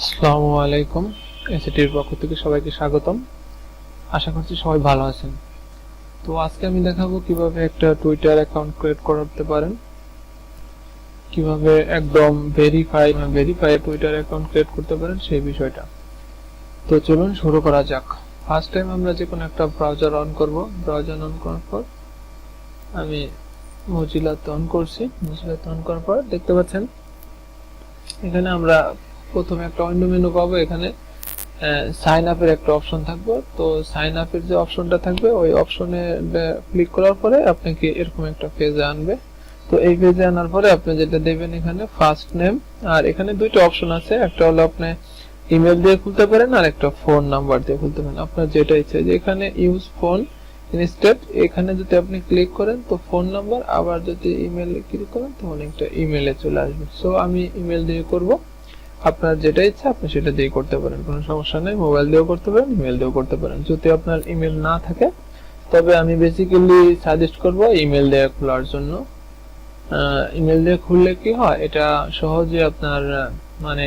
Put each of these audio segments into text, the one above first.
আসসালামু আলাইকুম। এসিটির পক্ষ থেকে সবাইকে স্বাগতম। আশা করছি সবাই ভালো আছেন। তো আজকে আমি দেখাবো কিভাবে একটা টুইটার অ্যাকাউন্ট ক্রিয়েট করতে পারেন, কিভাবে একদম ভেরিফাই টুইটার অ্যাকাউন্ট ক্রিয়েট করতে পারেন সেই বিষয়টা। তো চলুন শুরু করা যাক। ফার্স্ট টাইম আমরা যে কোনো একটা ব্রাউজার অন করব। ব্রাউজার অন করার পর আমি মজিলাতে অন করছি। মজিলাতে অন করার পর দেখতে পাচ্ছেন এখানে আমরা প্রথমে একটা উইন্ডো মেনু পাবো। এখানে সাইন আপের একটা অপশন থাকবে। তো সাইন আপের যে অপশনটা থাকবে ওই অপশনে ক্লিক করার পরে আপনাকে এরকম একটা পেজে আনবে। তো এই পেজে আনার পরে আপনি যেটা দেবেন এখানে ফার্স্ট নেম, আর এখানে দুইটা অপশন আছে, একটা হলো আপনি ইমেল দিয়ে খুলতে পারেন আর একটা ফোন নাম্বার দিয়ে খুলতে পারেন, আপনার যেটা ইচ্ছে। যে এখানে ইউজ ফোন ইনস্টেড, এখানে যদি আপনি ক্লিক করেন তো ফোন নাম্বার, আবার যদি ইমেলে ক্লিক করেন তখন একটা ইমেলে চলে আসবে। সো আমি ইমেল দিয়ে করব। আপনার যেটা ইচ্ছা আপনি সেটা দিয়ে করতে পারেন, কোনো সমস্যা নেই। মোবাইল দিয়েও করতে পারেন, ইমেল দিয়েও করতে পারেন। যদি আপনার ইমেল না থাকে তবে আমি বেসিক্যালি সাজেস্ট করব ইমেল দিয়ে খোলার জন্য। ইমেল দিয়ে খুললে কি হয়, এটা সহজে আপনার মানে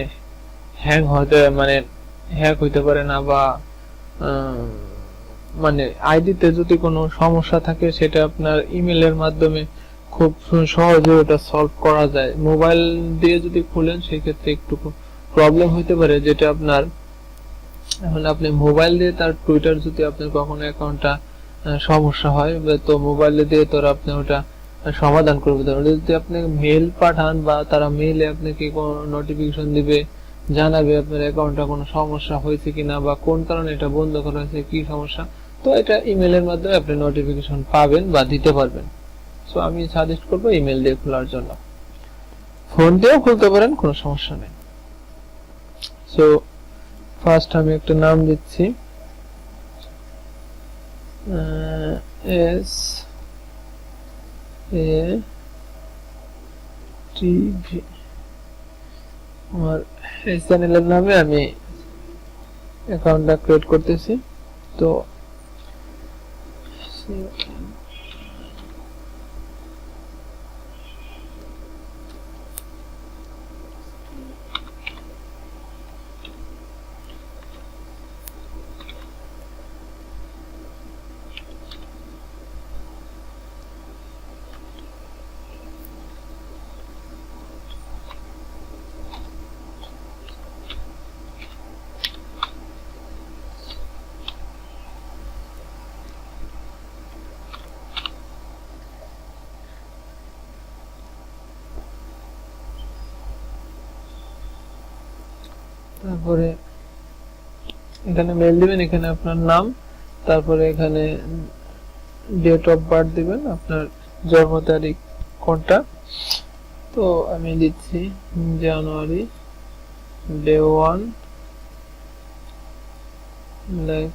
হ্যাক হইতে পারে না, বা মানে আইডিতে যদি কোনো সমস্যা থাকে সেটা আপনার ইমেলের মাধ্যমে খুব সহজে ওটা সলভ করা যায়। মোবাইল দিয়ে যদি খুলেন সেক্ষেত্রে একটু প্রবলেম হইতে পারে, যেটা আপনার এখন আপনি মোবাইল দিয়ে তার টুইটার যদি আপনার কখনো অ্যাকাউন্টটা সমস্যা হয়, তো মোবাইল দিয়ে তো আপনি ওটা সমাধান করবে। যদি আপনি মেল পাঠান বা তারা মেইলে আপনাকে কোনো নোটিফিকেশন দিবে, জানাবে আপনার অ্যাকাউন্টটা কোনো সমস্যা হয়েছে কিনা বা কোন কারণে এটা বন্ধ করা হয়েছে, কি সমস্যা, তো এটা ইমেলের মাধ্যমে আপনি নোটিফিকেশন পাবেন বা দিতে পারবেন। সো আমি সাজেস্ট করব ইমেল দিয়ে খোলার জন্য। ফোন দিয়েও খুলতে পারেন, কোনো সমস্যা নেই। সো ফার্স্ট আমি একটা নাম দিচ্ছি, এস এ টিভি। আমার এই চ্যানেলের নামে আমি অ্যাকাউন্টটা ক্রিয়েট করতেছি। তো তারপরে এখানে মেল দিবেন, এখানে আপনার নাম, তারপরে এখানে ডেট অফ বার্থ দিবেন, আপনার জন্ম তারিখ কোনটা। তো আমি দিচ্ছি January day 1, like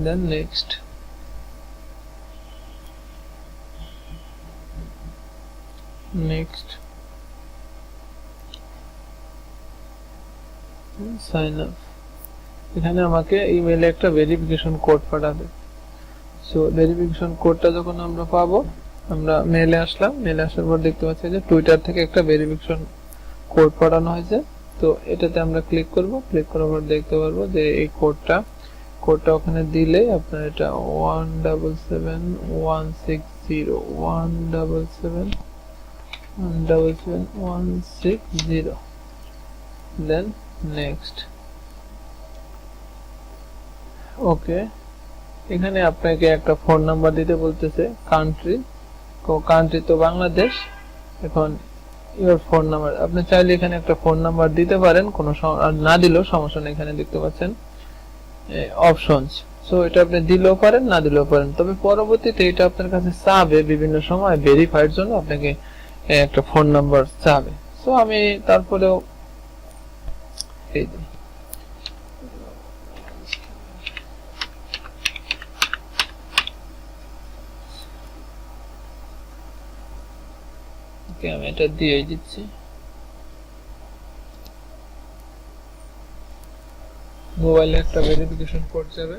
then next, sign up. এখানে আমাকে ইমেইলে একটা ভেরিফিকেশন কোড পাঠাবে। সো ভেরিফিকেশন কোডটা যখন আমরা পাবো, আমরা মেলে আসলাম। মেলে আসার পর দেখতে পাচ্ছি যে টুইটার থেকে একটা ভেরিফিকেশন কোড পাঠানো হয়েছে। তো এটাতে আমরা ক্লিক করব। ক্লিক করার পর দেখতে পারবো যে এই কোডটা ওখানে দিলে আপনার এটা 177160160 177171716 দেন নেক্সট। ওকে, এখানে আপনাকে একটা ফোন নাম্বার দিতে বলতেছে। কান্ট্রি তো বাংলাদেশ। এখন ইওর ফোন নাম্বার, আপনি চাইলে এখানে একটা ফোন নাম্বার দিতে পারেন, কোনো না দিলেও সমস্যা নেই। এখানে দেখতে পাচ্ছেন অপশনস। সো এটা আপনি দিলেও পারেন, না দিলেও পারেন। তবে পরবর্তীতে এটা আপনার কাছে চাবে, বিভিন্ন সময় ভেরিফাইয়ের জন্য আপনাকে একটা ফোন নাম্বার চাবে। সো আমি তারপরেও এই আমি এটা দিয়ে দিচ্ছি। মোবাইলে একটা ভেরিফিকেশন কোড যাবে।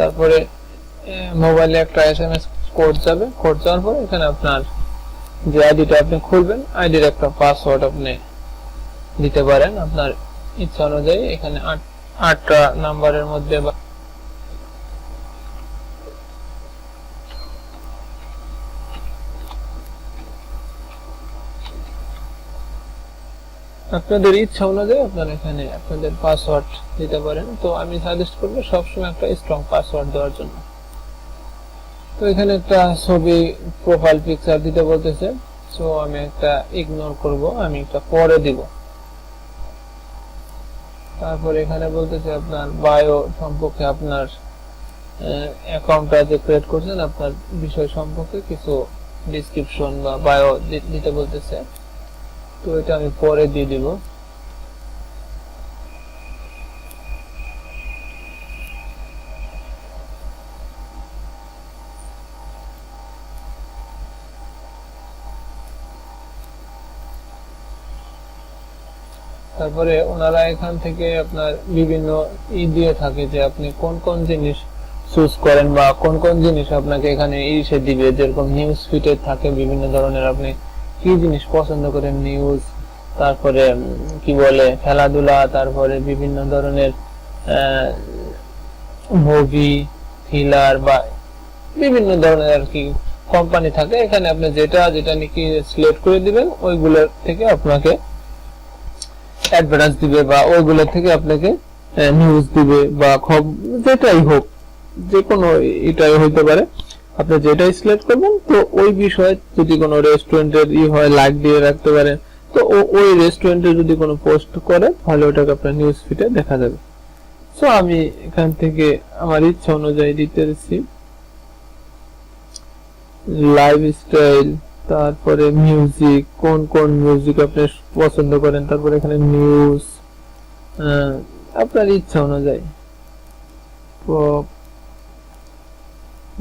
তারপরে মোবাইলে একটা এসএমএস কোড যাবে, কোড যাওয়ার পরে এখানে আপনার যে আইডিটা আপনি খুলবেন আইডির একটা পাসওয়ার্ড আপনি দিতে পারেন আপনার ইচ্ছা অনুযায়ী। এখানে 8টা নাম্বারের মধ্যে আপনাদের ইচ্ছা অনুযায়ী আপনারা এখানে আপনাদের পাসওয়ার্ড দিতে পারেন। তো আমি সাজেস্ট করব সবসময় একটা স্ট্রং পাসওয়ার্ড দেওয়ার জন্য। তো এখানে একটা ছবি প্রোফাইল পিকচার দিতে বলতেছে, সো আমি একটা ইগনোর করব, আমি একটা পরে দিব। তারপর এখানে বলতেছে আপনার বায়ো সম্পর্কে, আপনার অ্যাকাউন্টটা যে ক্রিয়েট করছেন আপনার বিষয় সম্পর্কে কিছু ডেসক্রিপশন বা বায়ো দিতে বলতেছে, তো এটা আমি পরে দিয়ে দিব। তারপরে ওনারা এখান থেকে আপনার বিভিন্ন দিয়ে থাকে যে আপনি কোন কোন জিনিস চুজ করেন বা কোন কোন জিনিস আপনাকে এখানে ইসে দিবে। যেরকম নিউজ ফিডে থাকে বিভিন্ন ধরনের, আপনি কি জিনিস পছন্দ করেন, নিউজ, তারপরে কি বলে খেলাধুলা, তারপরে বিভিন্ন ধরনের মুভি, থ্রিলার বা বিভিন্ন ধরনের আর কি কোম্পানি থাকে। এখানে আপনি যেটা যেটা নাকি সিলেক্ট করে দিবেন ওইগুলোর থেকে আপনাকে অ্যাডভার্টাইজ দিবে বা ওইগুলো থেকে আপনাকে নিউজ দিবে বা যেটাই হোক, যে কোনো এটাই হইতে পারে। আপনি যেটাই সিলেক্ট করবেন তো ওই বিষয়ে যদি কোনো রেস্টুরেন্টের হয় লাইক দিয়ে রাখতে পারেন, তো ওই রেস্টুরেন্টে যদি কোনো পোস্ট করে তাহলে ওটাকে আপনার নিউজ ফিডে দেখা যাবে। সো আমি এখান থেকে আমার ইচ্ছা অনুযায়ী দিতেছি লাইফস্টাইল, তারপরে মিউজিক, কোন কোন মিউজিক আপনি পছন্দ করেন, তারপরে এখানে নিউজ, আপনার ইচ্ছা অনুযায়ী পপ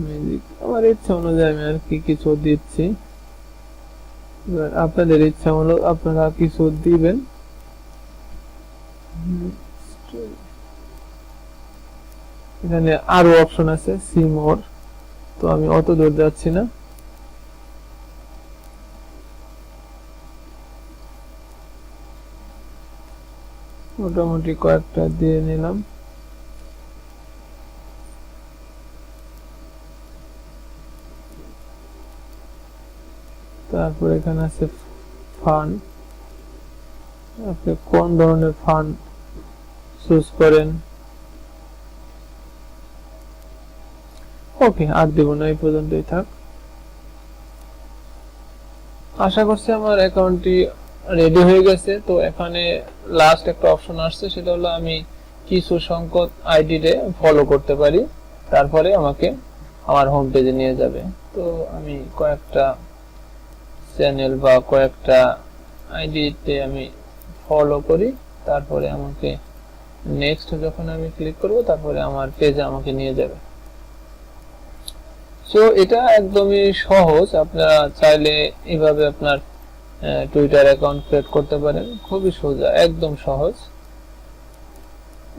মিউজিক, আমার ইচ্ছা অনুযায়ী আমি আর কি কিছু দিচ্ছি। আপনাদের ইচ্ছা হলো আপনারা কিছু দিবেন। এখানে আরো অপশন আছে সি মোর, তো আমি অত দূর যাচ্ছি না। মোটামুটি কয়েকটা দিয়ে নিলাম। তারপর এখানে আছে ফান, আপনি কোন ধরনের ফান চুজ করেন। ওকে, আর দিব না, এই পর্যন্তই থাক। আশা করছি আমার অ্যাকাউন্টটি রেডি হয়ে গেছে। তো এখানে লাস্ট একটা অপশন আসছে, সেটা হলো আমি কিছু সংখ্যক আইডি রে ফলো করতে পারি, তারপরে আমাকে আমার হোম পেজে নিয়ে যাবে। তো আমি কয়েকটা চ্যানেল বা কয়েকটা আইডিতে আমি ফলো করি, তারপরে আমাকে নেক্সট যখন আমি ক্লিক করব তারপরে আমার পেজে আমাকে নিয়ে যাবে। সো এটা একদমই সহজ, আপনারা চাইলে এইভাবে আপনার টুইটার অ্যাকাউন্ট ক্রিয়েট করতে পারেন, খুবই সোজা, একদম সহজ।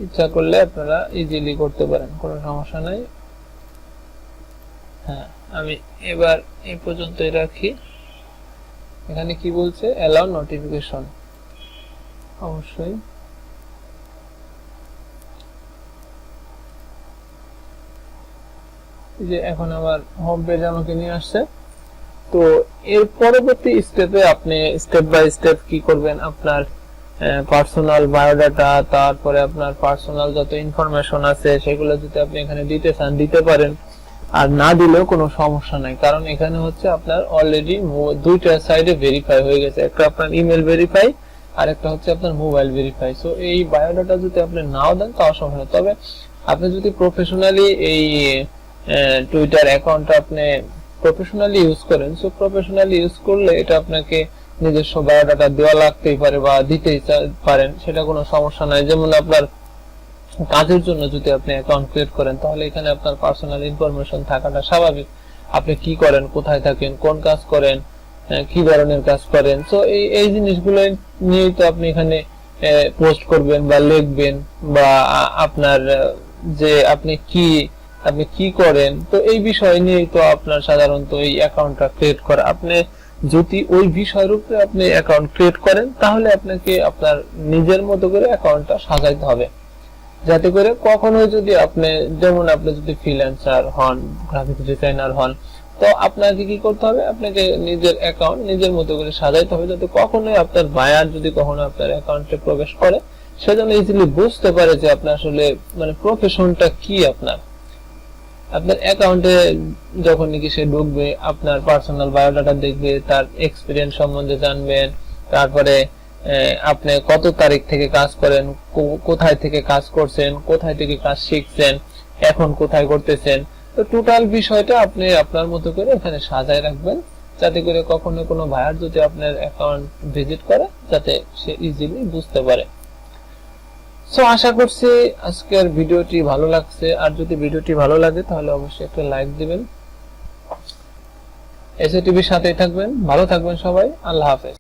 ইচ্ছা করলে আপনারা ইজিলি করতে পারেন, কোনো সমস্যা নাই। হ্যাঁ, আমি এবার এই পর্যন্তই রাখি। এখানে কি বলছে, অ্যালাউ নোটিফিকেশন, অবশ্যই যে এখন আমার হোম পেজ আমাকে নিয়ে আসছে। তো এর পরবর্তী স্টেপে আপনি স্টেপ বাই স্টেপ কি করবেন, আপনার পার্সোনাল বায়োডাটা, তারপরে আপনার পার্সোনাল যত ইনফরমেশন আছে সেগুলো যদি আপনি এখানে দিতে চান দিতে পারেন, আর না দিলেও কোনো সমস্যা নাই। কারণ এখানে হচ্ছে আপনার অলরেডি দুইটা সাইডে ভেরিফাই হয়ে গেছে, একটা আপনার ইমেল ভেরিফাই আর একটা হচ্ছে আপনার মোবাইল ভেরিফাই। সো এই বায়োডাটা যদি আপনি নাও দেন তাও সমস্যা, তবে আপনি যদি প্রফেশনালি এই টুইটার অ্যাকাউন্টটা আপনি প্রফেশনালি ইউজ করেন, সো প্রফেশনালি ইউজ করলে এটা আপনাকে নিজস্ব বায়োডাটা দেওয়া লাগতেই পারে বা দিতেই পারেন, সেটা কোনো সমস্যা নাই। যেমন আপনার কাজের জন্য যদি আপনি অ্যাকাউন্ট ক্রিয়েট করেন তাহলে এখানে আপনার পার্সোনাল ইনফরমেশন থাকাটা স্বাভাবিক। আপনি কি করেন, কোথায় থাকেন, কোন কাজ করেন, কি ধরনের কাজ করেন, সো এই জিনিসগুলো নিয়ে তো আপনি এখানে পোস্ট করবেন বা লিখবেন, বা আপনার যে আপনি কি আপনি কি করেন, তো এই বিষয় নিয়েই তো আপনার সাধারণত এই অ্যাকাউন্টটা ক্রিয়েট করা। আপনি যদি ওই বিষয়ের উপরে আপনি অ্যাকাউন্ট ক্রিয়েট করেন, তাহলে আপনাকে আপনার নিজের মতো করে অ্যাকাউন্টটা সাজাইতে হবে, যাতে করে কখনো যদি আপনি, যেমন আপনি যদি ফ্রিল্যান্সার হন, গ্রাফিক্স ডিজাইনার হন, তো আপনাকে কি করতে হবে, আপনাকে নিজের অ্যাকাউন্ট নিজের মতো করে সাজাইতে হবে, যাতে কখনোই আপনার বায়ার যদি কখনো আপনার অ্যাকাউন্টে প্রবেশ করে, সেজন্য ইজিলি বুঝতে পারে যে আপনার আসলে মানে প্রফেশনটা কি। আপনার অ্যাকাউন্টে যখন নাকি সে ঢুকবে, আপনার পার্সোনাল বায়োডাটা দেখবে, তার এক্সপিরিয়েন্স সম্বন্ধে জানবেন, তারপরে আপনি কত তারিখ থেকে কাজ করেন, কোথায় থেকে কাজ করছেন, কোথায় থেকে কাজ শিখছেন, এখন কোথায় করতেছেন। তো টোটাল বিষয়টা আপনি আপনার মতো করে এখানে সাজায় রাখবেন, যাতে করে কখনো কোনো বায়ার যদি আপনার অ্যাকাউন্ট ভিজিট করে, যাতে সে ইজিলি বুঝতে পারে। সো আশা করছি আজকের ভিডিওটি ভালো লাগছে, আর যদি ভিডিওটি ভালো লাগে তাহলে অবশ্যই একটা লাইক দিবেন। এসএ টিভির সাথেই থাকবেন, ভালো থাকবেন সবাই, আল্লাহ হাফেজ।